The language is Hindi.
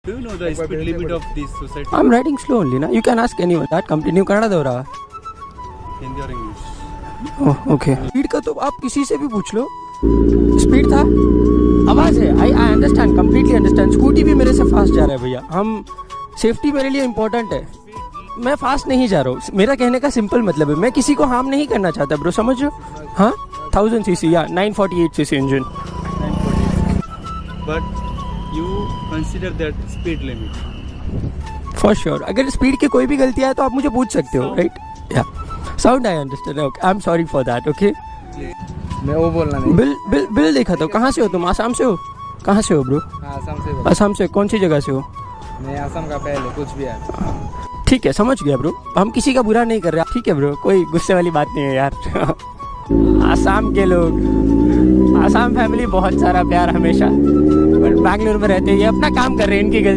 Do you know the speed limit of this society? I'm riding slow only, na. You can ask anyone that. Continue Kannada दौरा. Hindi or English? Oh okay. Speed का तो आप किसी से भी पूछ लो. स्पीड था, आवाज़ है. I understand, completely understand. Scooty भी मेरे से फास्ट जा रहा है भैया. हम सेफ्टी मेरे लिए इम्पोर्टेंट है. मैं फास्ट नहीं जा रहा हूँ. मेरा कहने का सिंपल मतलब है, मैं किसी को हार्म नहीं करना चाहता ब्रो, समझ रहे हो? हाँ, 1000 cc या 948 cc engine. 940. But you consider that speed limit? For sure. अगर स्पीड की कोई भी गलती आए तो आप मुझे पूछ सकते हो, राइट? या sound I understand. Okay, I am sorry for that. Okay, मैं वो बोलना नहीं. बिल देखा था. कहाँ से हो तुम? आसाम से हो? कहाँ से हो ब्रो? आसाम से. आसाम से कौन सी जगह से हो? मैं आसाम का पहले कुछ भी है. ठीक है, समझ गया ब्रो. हम किसी का बुरा नहीं कर रहे. ठीक है ब्रो, कोई गुस्से वाली बात नहीं है यार. आसाम के लोग, आसाम फैमिली बहुत सारा प्यार हमेशा. बट बैंगलोर में रहते हैं, ये अपना काम कर रहे हैं, इनकी गलती